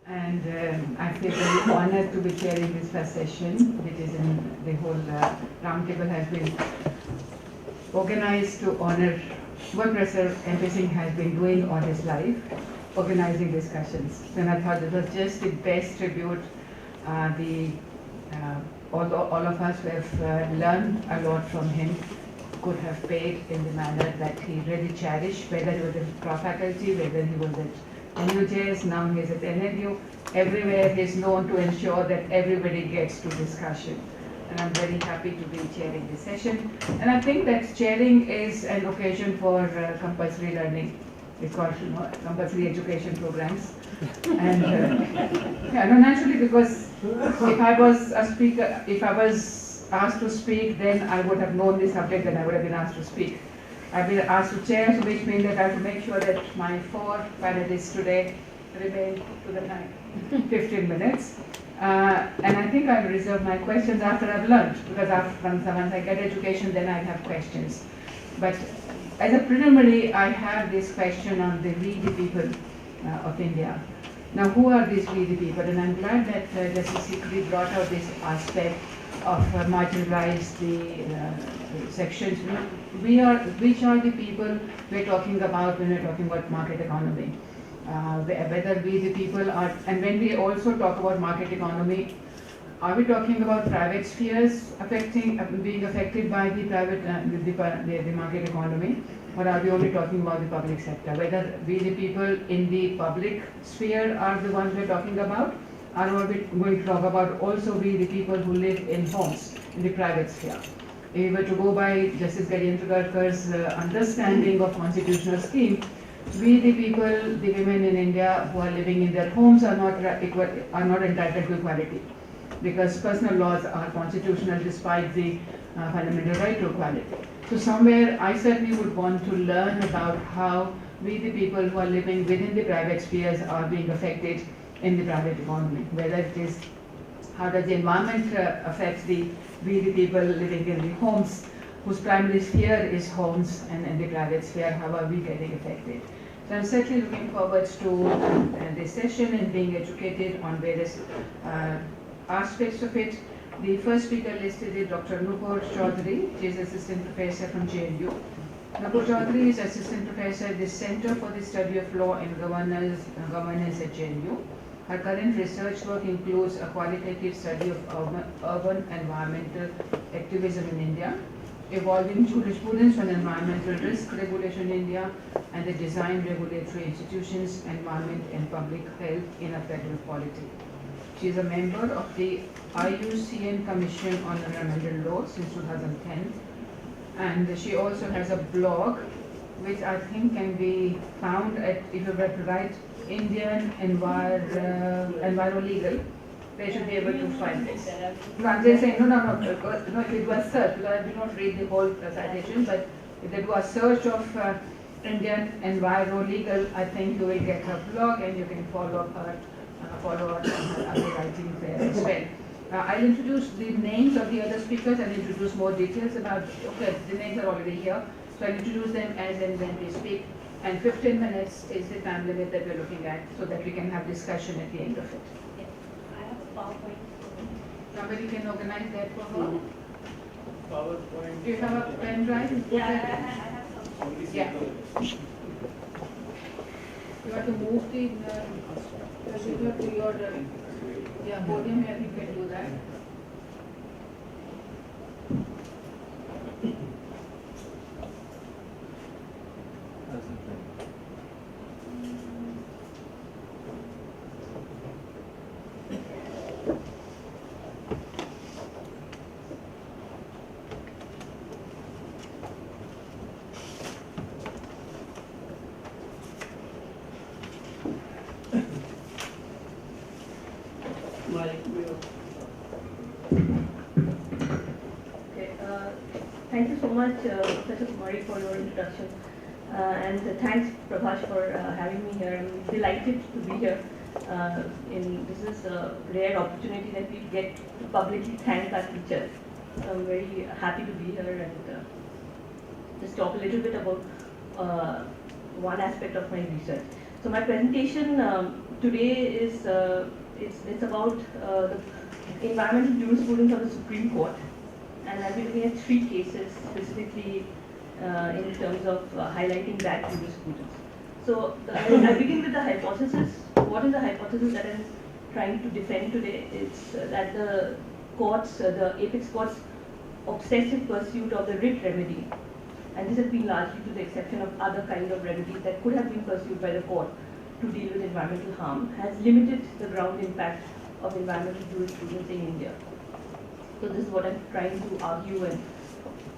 And I feel very honored to be chairing this first session, which is in the whole roundtable has been organized to honor what Professor M.P. Singh has been doing all his life, organizing discussions. And I thought it was just the best tribute. All of us who have learned a lot from him could have paid in the manner that he really cherished, whether he was at Pro faculty, whether he was at NUJS, now he is at NLU. Everywhere he is known to ensure that everybody gets to discussion. And I'm very happy to be chairing this session. And I think that chairing is an occasion for compulsory learning. It's called compulsory education programs. And yeah, no, naturally, because if I was a speaker, if I was asked to speak, then I would have known the subject, then I would have been asked to speak. I've been asked to chair, so which means that I have to make sure that my 4 panelists today remain to the time, 15 minutes. And I think I'll reserve my questions after I've learned, because once I get education, then I have questions. But as a preliminary, I have this question on the we the people of India. Now, who are these we the people? And I'm glad that Justice Sikri brought out this aspect of marginalized sections. Which are the people we're talking about when we're talking about market economy? Whether we the people are, and when we also talk about market economy, are we talking about private spheres being affected by the the market economy, or are we only talking about the public sector? Whether we the people in the public sphere are the ones we're talking about, or are we going to talk about also we the people who live in homes in the private sphere? If we were to go by Justice Gajendra Garkar's understanding of constitutional scheme, we the people, the women in India who are living in their homes are not entitled to equality, because personal laws are constitutional despite the fundamental right to equality. So somewhere I certainly would want to learn about how we the people who are living within the private spheres are being affected in the private economy, whether it is how does the environment affect we the people living in the homes, whose primary sphere is homes, and in the private sphere, how are we getting affected? So I'm certainly looking forward to this session and being educated on various aspects of it. The first speaker listed is Dr. Nupur Chaudhary. She is Assistant Professor from JNU. Nupur Chaudhary is Assistant Professor at the Center for the Study of Law and Governance at JNU. Her current research work includes a qualitative study of urban environmental activism in India, evolving jurisprudence on environmental risk regulation in India, and the design regulatory institutions, environment and public health in a federal polity. She is a member of the IUCN Commission on Environmental Law since 2010, and she also has a blog which I think can be found at, if you were to write Indian Enviro Legal, they should be able to find this. No, I'm just saying, no, if it was search, because I did not read the whole citation, but if they do a search of Indian Enviro Legal, I think you will get her blog and you can follow her on her other writings there as well. I'll introduce the names of the other speakers and introduce more details about, okay, the names are already here, so I'll introduce them as and when they speak. And 15 minutes is the time limit that we're looking at, so that we can have discussion at the end of it. Yes, I have a PowerPoint. Somebody can organize that for her? PowerPoint. Do you have a pen drive? Yeah, I have some. Yeah. You have to move the computer to your podium, and you can do that. Okay, thank you so much, Professor Kumari, for your introduction. And thanks, Prabhash, for having me here. I'm delighted to be here. This is a rare opportunity that we get to publicly thank our teachers. So I'm very happy to be here and just talk a little bit about one aspect of my research. So my presentation today is it's about the environmental jurisprudence of the Supreme Court, and I'll be looking at 3 cases specifically in terms of highlighting that jurisprudence. So I begin with the hypothesis. What is the hypothesis that I'm trying to defend today? It's that the courts, the apex courts, obsessive pursuit of the writ remedy, and this has been largely to the exception of other kind of remedies that could have been pursued by the court to deal with environmental harm, has limited the ground impact of environmental jurisprudence in India. So this is what I'm trying to argue and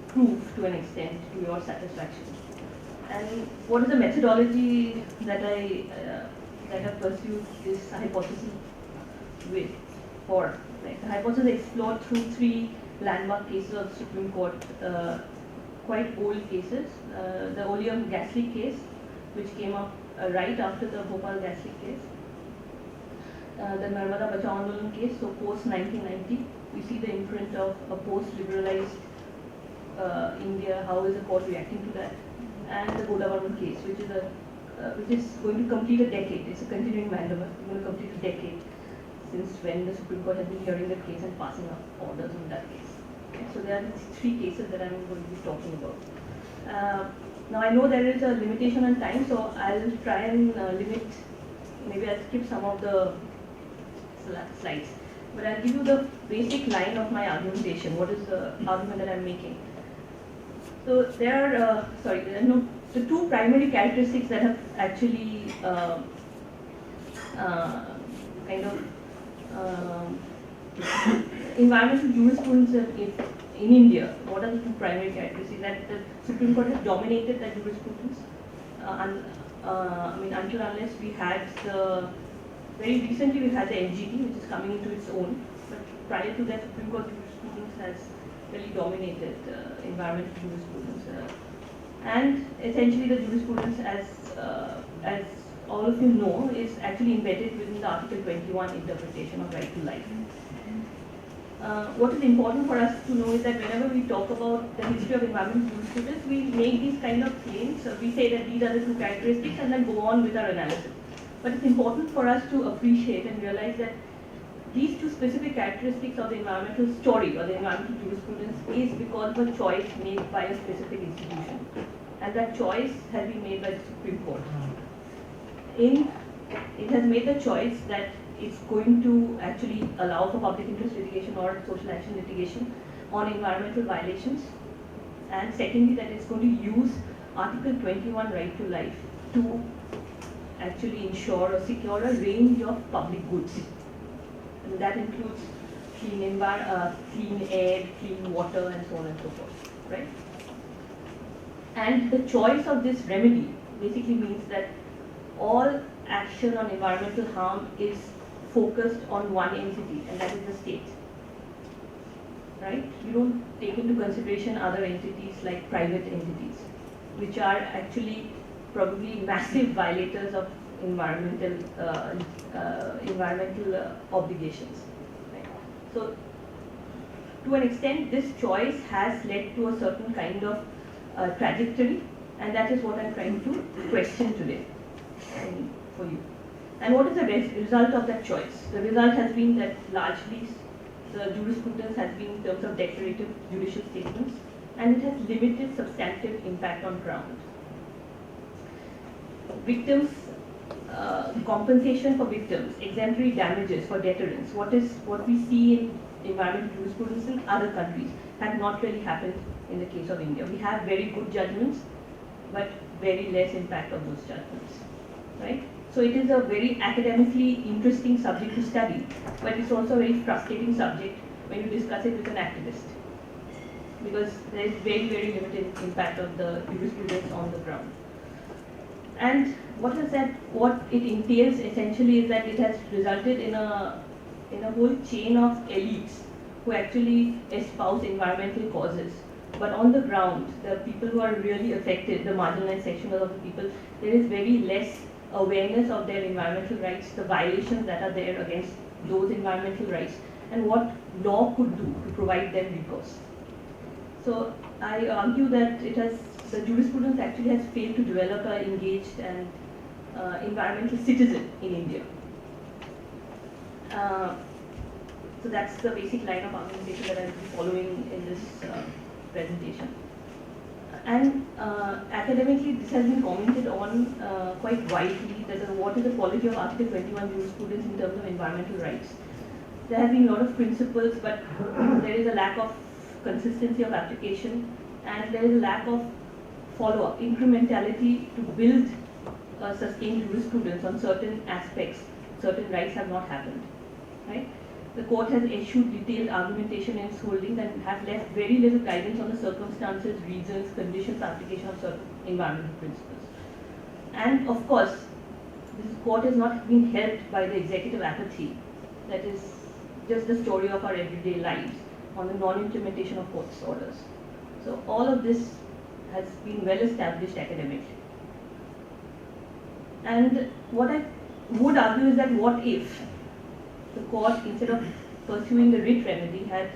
prove to an extent to your satisfaction. And what is the methodology that I pursued this hypothesis with? For like the hypothesis explored through 3 landmark cases of the Supreme Court, quite old cases. The Oleum gas leak case, which came up right after the Bhopal gas leak case. The Narmada Bachao Andolan case, so post 1990, we see the imprint of a post-liberalized India. How is the court reacting to that? And the Godavarman case, which is going to complete a decade. It's a continuing mandama. It's going to complete a decade since when the Supreme Court has been hearing the case and passing up orders on that case. Okay, so there are these 3 cases that I'm going to be talking about. Now I know there is a limitation on time, so I'll try and limit. Maybe I'll skip some of the slides, but I'll give you the basic line of my argumentation. What is the argument that I'm making? So there are the 2 primary characteristics that have actually kind of environmental jurisprudence in India. What are the 2 primary characteristics? That the Supreme Court has dominated that jurisprudence. I mean, until unless we had very recently we had the NGT, which is coming into its own. But prior to that, Supreme Court jurisprudence has really dominated environmental jurisprudence. And essentially, the jurisprudence, as all of you know, is actually embedded within the Article 21 interpretation of right to life. What is important for us to know is that whenever we talk about the history of environmental jurisprudence, we make these kind of claims. We say that these are the 2 characteristics and then go on with our analysis. But it's important for us to appreciate and realize that these 2 specific characteristics of the environmental story or the environmental jurisprudence is because of a choice made by a specific institution. And that choice has been made by the Supreme Court. It has made the choice that it's going to actually allow for public interest litigation or social action litigation on environmental violations. And secondly, that it's going to use Article 21 right to life to actually ensure or secure a range of public goods. And that includes clean air, clean water, and so on and so forth, right? And the choice of this remedy basically means that all action on environmental harm is focused on one entity, and that is the state, right? You don't take into consideration other entities like private entities, which are actually probably massive violators of environmental obligations. Right? So, to an extent, this choice has led to a certain kind of trajectory, and that is what I'm trying to question today for you. And what is the result of that choice? The result has been that largely the jurisprudence has been in terms of declarative judicial statements, and it has limited substantive impact on ground. Victims, compensation for victims, exemplary damages for deterrence, what we see in environmental jurisprudence in other countries has not really happened in the case of India. We have very good judgments, but very less impact of those judgments, right? So it is a very academically interesting subject to study, but it's also a very frustrating subject when you discuss it with an activist, because there is very, very limited impact of the jurisprudence on the ground. And what it entails essentially is that it has resulted in a whole chain of elites who actually espouse environmental causes. But on the ground, the people who are really affected, the marginalized sections of the people, there is very less awareness of their environmental rights, the violations that are there against those environmental rights, and what law could do to provide them recourse. So I argue that the jurisprudence actually has failed to develop an engaged and environmental citizen in India. So that's the basic line of argumentation that I will be following in this presentation. And academically, this has been commented on quite widely, that what is the quality of Article 21 jurisprudence in terms of environmental rights. There have been a lot of principles, but there is a lack of consistency of application, and there is a lack of follow-up, incrementality to build sustained jurisprudence on certain aspects. Certain rights have not happened, right? The court has issued detailed argumentation in its holdings and have left very little guidance on the circumstances, reasons, conditions, application of certain environmental principles. And of course, this court has not been helped by the executive apathy, that is just the story of our everyday lives, on the non-implementation of court's orders. So all of this has been well established academically. And what I would argue is that what if the court, instead of pursuing the writ remedy, had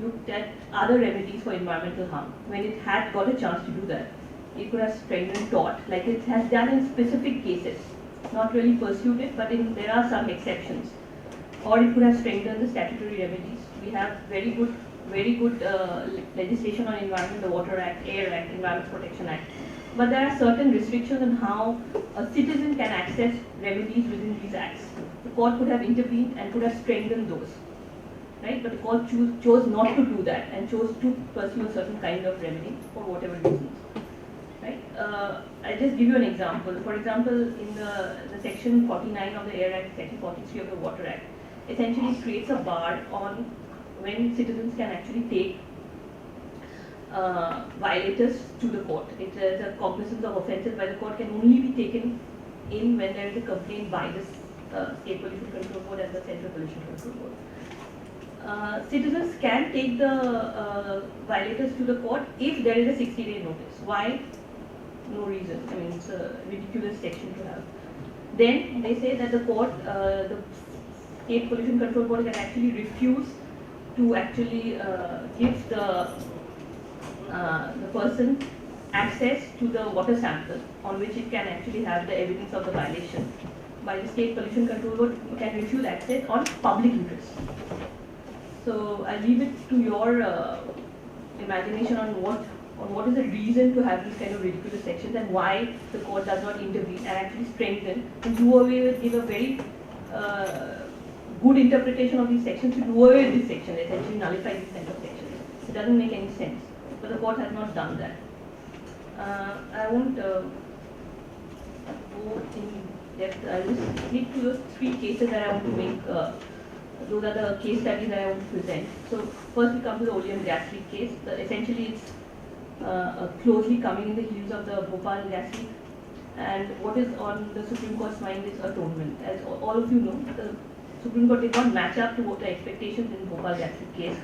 looked at other remedies for environmental harm. When it had got a chance to do that, it could have strengthened tort, like it has done in specific cases, not really pursued it, but there are some exceptions. Or it could have strengthened the statutory remedies. We have very good legislation on environment, the Water Act, Air Act, Environment Protection Act. But there are certain restrictions on how a citizen can access remedies within these acts. The court could have intervened and could have strengthened those, right? But the court chose not to do that and chose to pursue a certain kind of remedy for whatever reasons, right? I'll just give you an example. For example, in the section 49 of the Air Act, section 43 of the Water Act, essentially creates a bar on when citizens can actually take violators to the court. It is a cognizance of offences by the court can only be taken in when there is a complaint by the State Pollution Control Board and the Central Pollution Control Board. Citizens can take the violators to the court if there is a 60-day notice. Why? No reason. I mean, it's a ridiculous section to have. Then they say that the court, the State Pollution Control Board can actually refuse to actually give the person access to the water sample on which it can actually have the evidence of the violation. By the State Pollution Control Board, it can refuse access on public interest. So I leave it to your imagination on what is the reason to have these kind of ridiculous sections and why the court does not intervene and actually strengthen and do away with, give a very good interpretation of these sections to do away with this section, essentially nullify these kind of sections. It doesn't make any sense, but the court has not done that. I won't go in depth. I'll just stick to those three cases that I want to make. Those are the case studies that I want to present. So first we come to the Oleum gas leak case. Essentially it's closely coming in the heels of the Bhopal gas leak. And what is on the Supreme Court's mind is atonement. As all of you know, the Supreme Court did not match up to what the expectations in Bhopal gas leak case.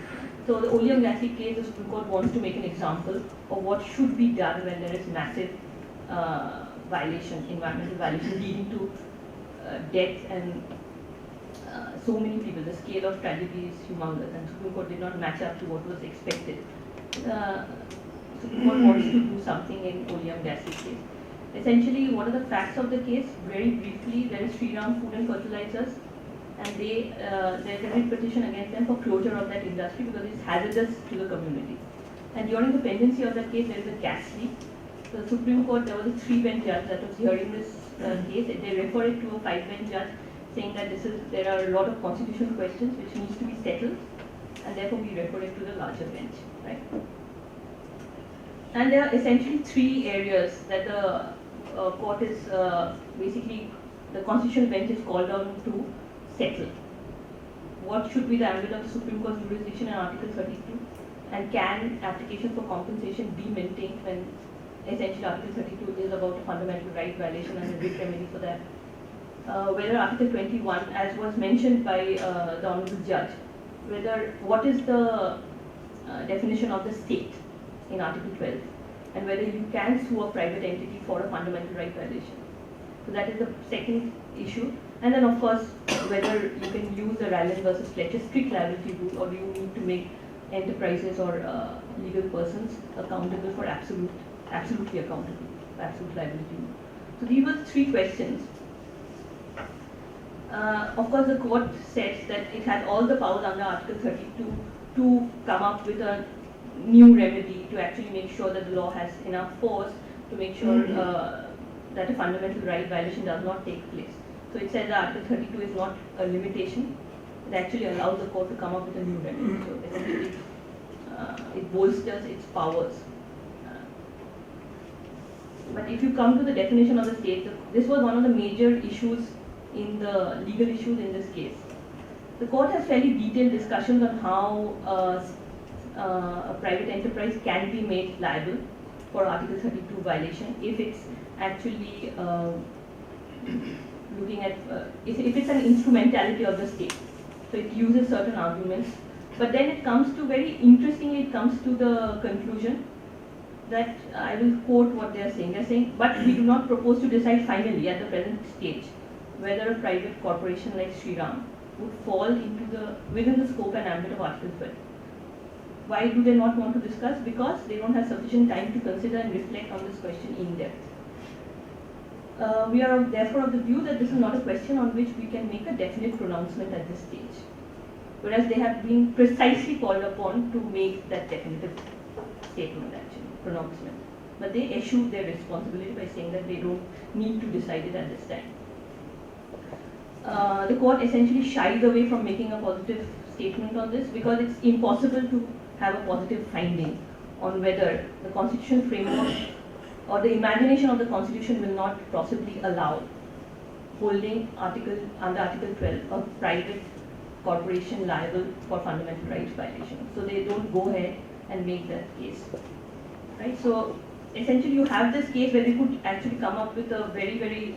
So the Oleum gas leak case, the Supreme Court wants to make an example of what should be done when there is massive violation, environmental violation leading to death and so many people. The scale of tragedy is humongous, and Supreme Court did not match up to what was expected. Supreme Court wants to do something in Oleum gas leak case. Essentially, what are the facts of the case? Very briefly, there is Shriram Food and Fertilizers, and there is a writ petition against them for closure of that industry because it's hazardous to the community. And during the pendency of that case, there is a gas leak. The Supreme Court, there was a 3-bench judge that was hearing this case. They refer it to a 5-bench judge, saying that there are a lot of constitutional questions which needs to be settled, and therefore we refer it to the larger bench, right? And there are essentially 3 areas that the court is basically, the constitutional bench is called on to settle. What should be the ambit of the Supreme Court's jurisdiction in Article 32? And can application for compensation be maintained when essentially Article 32 is about a fundamental right violation and a writ remedy for that? Whether Article 21, as was mentioned by the Honourable Judge, what is the definition of the state in Article 12, and whether you can sue a private entity for a fundamental right violation. So that is the second issue. And then of course, whether you can use the Rallen versus Fletcher strict liability rule, or do you need to make enterprises or legal persons accountable for absolutely accountable, absolute liability rule. So these were three questions. Of course, the court says that it has all the powers under Article 32 to come up with a new remedy to actually make sure that the law has enough force to make sure that a fundamental right violation does not take place. So it says that Article 32 is not a limitation. It actually allows the court to come up with a new remedy. So essentially, it bolsters its powers. But if you come to the definition of the state, this was one of the major issues in the legal issues in this case. The court has fairly detailed discussions on how a private enterprise can be made liable for Article 32 violation if it's actually looking at, if it's an instrumentality of the state. So it uses certain arguments. But then it comes to, very interestingly, it comes to the conclusion that I will quote what they are saying. They are saying, but we do not propose to decide finally at the present stage whether a private corporation like Shriram would fall into within the scope and ambit of Article 12. Why do they not want to discuss? Because they don't have sufficient time to consider and reflect on this question in depth. We are therefore of the view that this is not a question on which we can make a definite pronouncement at this stage. Whereas they have been precisely called upon to make that definitive statement, actually, pronouncement. But they eschew their responsibility by saying that they don't need to decide it at this time. The court essentially shies away from making a positive statement on this because it's impossible to have a positive finding on whether the constitutional framework or the imagination of the constitution will not possibly allow holding under Article 12 a private corporation liable for fundamental rights violation. So they don't go ahead and make that case. Right? So essentially you have this case where they could actually come up with a very, very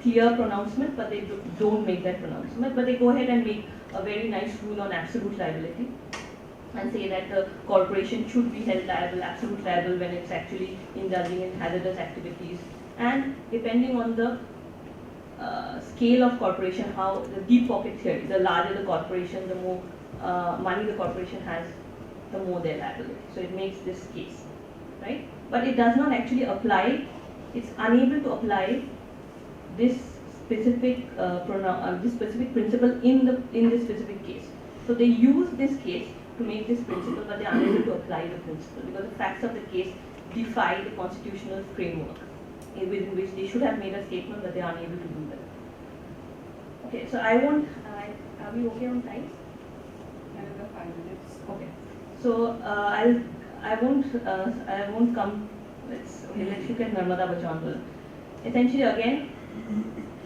clear pronouncement, but they don't make that pronouncement. But they go ahead and make a very nice rule on absolute liability and say that the corporation should be held liable, absolute liable, when it's actually indulging in hazardous activities. And depending on the scale of corporation, how the deep pocket theory, the larger the corporation, the more money the corporation has, the more their liability. So it makes this case, right? But it does not actually apply, it's unable to apply this specific principle in this specific case. So they use this case to make this principle, but they are unable to apply the principle because the facts of the case defy the constitutional framework within which they should have made a statement, but they are unable to do that. Okay, so I won't. Are we okay on time? Another 5 minutes. Okay. So I won't come. Let's look at Narmada Bachao Andolan. Essentially, again,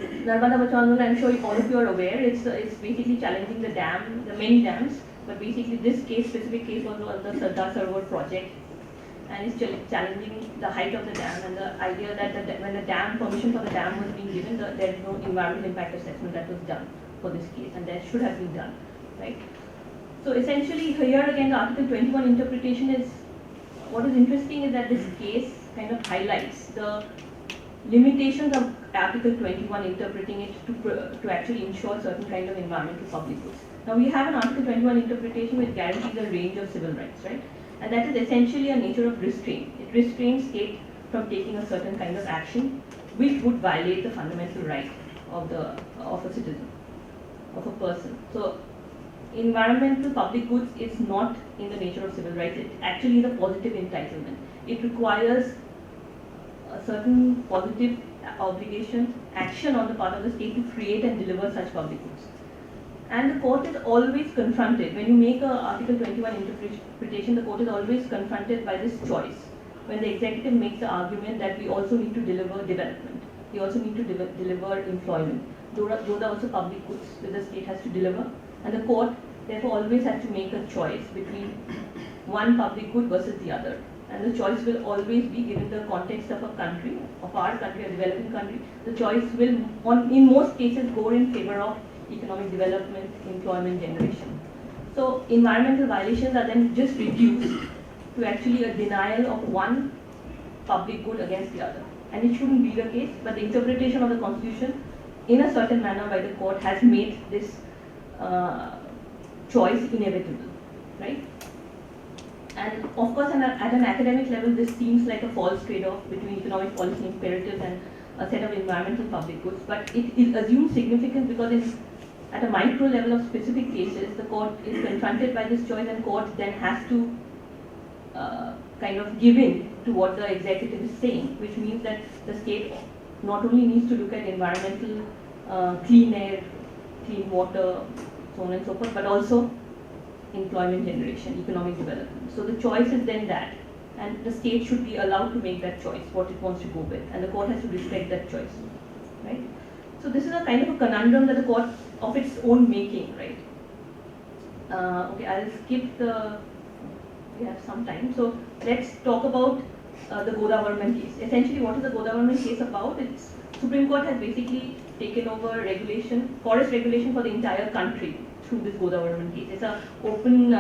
Narmada Bachao Andolan, I'm sure all of you are aware. It's basically challenging the many dams. But basically, this specific case was on the Sardar Sarovar project, and it's challenging the height of the dam and the idea that when the permission for the dam was being given, there is no environmental impact assessment that was done for this case, and that should have been done, right? So essentially, here again, the Article 21 interpretation is, what is interesting is that this case kind of highlights the limitations of Article 21 interpreting it to actually ensure certain kind of environmental public goods. Now we have an Article 21 interpretation which guarantees a range of civil rights, right? And that is essentially a nature of restraint. It restrains state from taking a certain kind of action which would violate the fundamental right of a citizen, of a person. So environmental public goods is not in the nature of civil rights. It actually is a positive entitlement. It requires a certain positive obligation, action on the part of the state to create and deliver such public goods. And the court is always confronted, when you make an Article 21 interpretation, the court is always confronted by this choice. When the executive makes the argument that we also need to deliver development, we also need to deliver employment. Those are also public goods that the state has to deliver. And the court therefore always has to make a choice between one public good versus the other. And the choice will always be, given the context of a country, of our country, a developing country, the choice will, in most cases, go in favor of economic development, employment generation. So environmental violations are then just reduced to actually a denial of one public good against the other. And it shouldn't be the case, but the interpretation of the Constitution in a certain manner by the court has made this choice inevitable, right? And of course, at an academic level, this seems like a false trade-off between economic policy imperatives and a set of environmental public goods. But it assumes significance because at a micro level of specific cases, the court is confronted by this choice, and court then has to kind of give in to what the executive is saying, which means that the state not only needs to look at environmental, clean air, clean water, so on and so forth, but also employment generation, economic development. So the choice is then that, and the state should be allowed to make that choice, what it wants to go with, and the court has to respect that choice, right? So this is a kind of a conundrum that the court of its own making, right? Okay, I'll skip we have some time. So let's talk about the Godavarman case. Essentially, what is the Godavarman case about? It's Supreme Court has basically taken over regulation, forest regulation for the entire country through this Godavarman case. It's a open,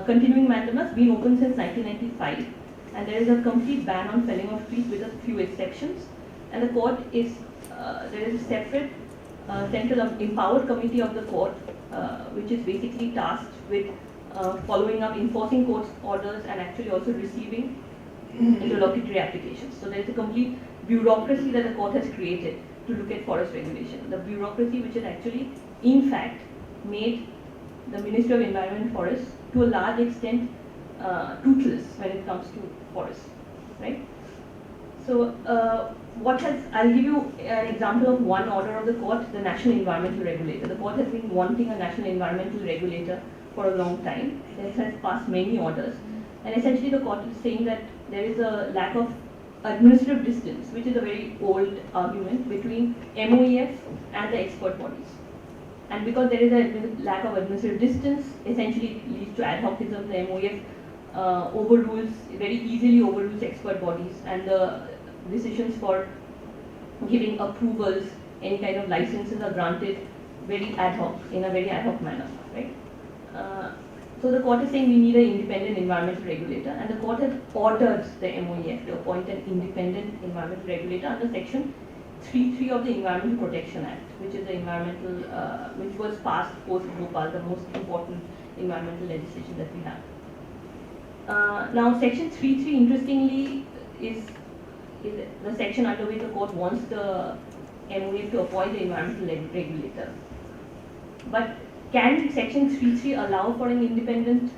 continuing mandamus, been open since 1995, and there is a complete ban on felling of trees with a few exceptions. And the court is, there is a separate central empowered committee of the court, which is basically tasked with following up, enforcing court orders, and actually also receiving interlocutory applications. So there is a complete bureaucracy that the court has created to look at forest regulation. The bureaucracy which has actually, in fact, made the Ministry of Environment and Forests to a large extent toothless when it comes to forests, right? So I'll give you an example of one order of the court, the National Environmental Regulator. The court has been wanting a National Environmental Regulator for a long time. It has passed many orders. And essentially the court is saying that there is a lack of administrative distance, which is a very old argument between MOEF and the expert bodies. And because there is a lack of administrative distance, essentially it leads to ad hocism. The MOEF very easily overrules expert bodies, and the decisions for giving approvals, any kind of licenses are granted very ad hoc, in a very ad hoc manner, right? So the court is saying we need an independent environmental regulator, and the court has ordered the MOEF to appoint an independent environmental regulator under section 3.3 of the Environmental Protection Act, which is the which was passed post Bhopal, the most important environmental legislation that we have. Now section 3.3 interestingly is the section under which the court wants the MOEF to appoint the environmental regulator. But can section 3.3 allow for an independent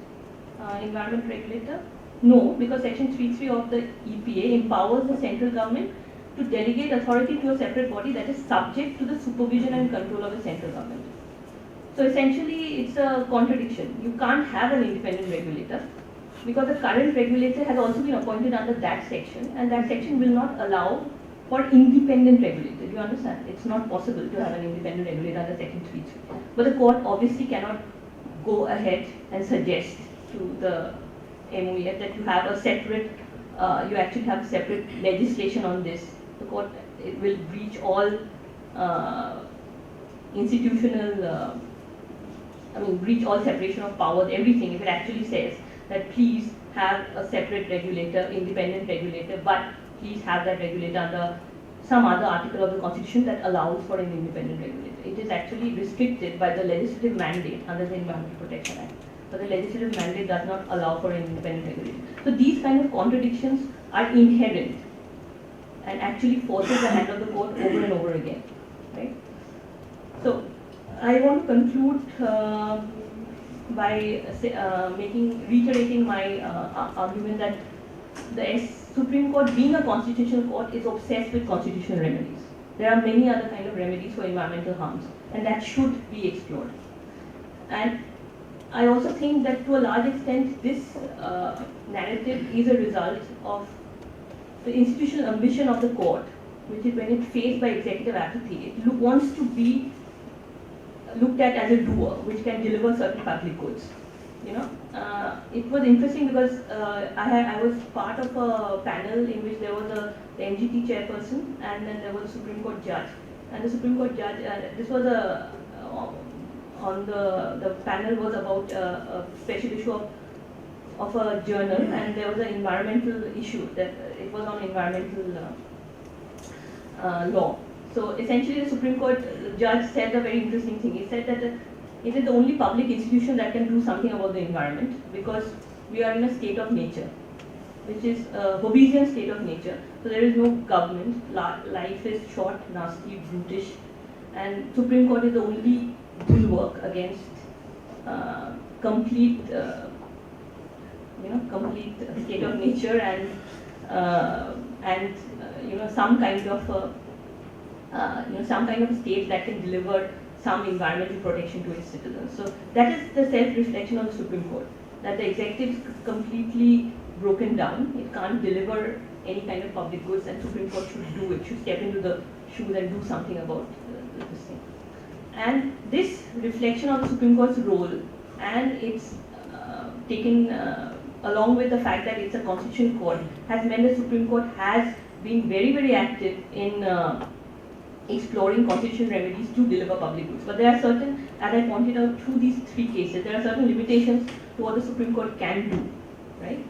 environment regulator? No, because section 3.3 of the EPA empowers the central government to delegate authority to a separate body that is subject to the supervision and control of the central government. So essentially it's a contradiction. You can't have an independent regulator because the current regulator has also been appointed under that section, and that section will not allow for independent regulator. Do you understand? It's not possible to have an independent regulator under section 3.3. But the court obviously cannot go ahead and suggest to the MOEF that you have a separate, you actually have separate legislation on this. The court will breach all institutional, breach all separation of powers, everything, if it actually says that please have a separate regulator, independent regulator, but please have that regulator under some other article of the Constitution that allows for an independent regulator. It is actually restricted by the legislative mandate under the Environmental Protection Act. But the legislative mandate does not allow for an independent regulator. So these kind of contradictions are inherent and actually forces the hand of the court over and over again, right? So I want to conclude by reiterating my argument that the Supreme Court, being a constitutional court, is obsessed with constitutional remedies. There are many other kind of remedies for environmental harms, and that should be explored. And I also think that to a large extent, this narrative is a result of the institutional ambition of the court, which is when it's faced by executive apathy, it wants to be looked at as a doer, which can deliver certain public goods. You know, it was interesting because I was part of a panel in which there was the MGT chairperson, and then there was a Supreme Court judge. And the Supreme Court judge, this was on the panel was about a special issue of a journal, and there was an environmental issue that it was on environmental law. So essentially the Supreme Court judge said a very interesting thing. He said that it is the only public institution that can do something about the environment, because we are in a state of nature, which is a Hobbesian state of nature. So there is no government, life is short, nasty, brutish, and Supreme Court is the only bulwark against complete complete state of nature and some kind of some kind of state that can deliver some environmental protection to its citizens. So that is the self-reflection of the Supreme Court, that the executive is completely broken down. It can't deliver any kind of public goods, and Supreme Court should do it, should step into the shoes and do something about this thing. And this reflection of the Supreme Court's role, and it's taken along with the fact that it's a constitutional court, has meant the Supreme Court has been very, very active in exploring constitutional remedies to deliver public goods. But there are certain, as I pointed out through these three cases, there are certain limitations to what the Supreme Court can do, right?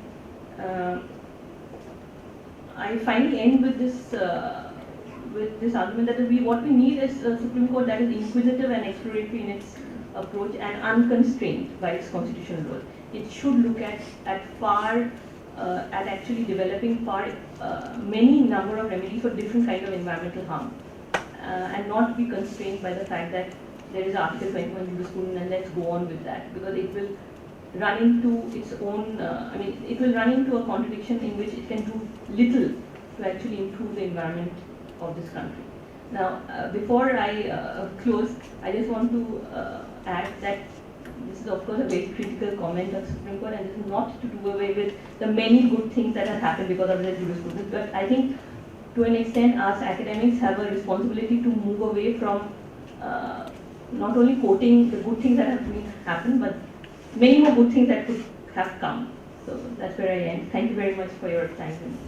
I finally end with this argument that what we need is a Supreme Court that is inquisitive and exploratory in its approach and unconstrained by its constitutional role. It should look at actually developing many number of remedies for different kind of environmental harm, and not be constrained by the fact that there is Article 21 jurisprudence and let's go on with that, because it will run into its own, it will run into a contradiction in which it can do little to actually improve the environment of this country. Now, before I close, I just want to add that this is of course a very critical comment of Supreme Court, and this is not to do away with the many good things that have happened because of the jurisprudence, but I think to an extent us academics have a responsibility to move away from not only quoting the good things that have happened, but many more good things that could have come. So that's where I end. Thank you very much for your time.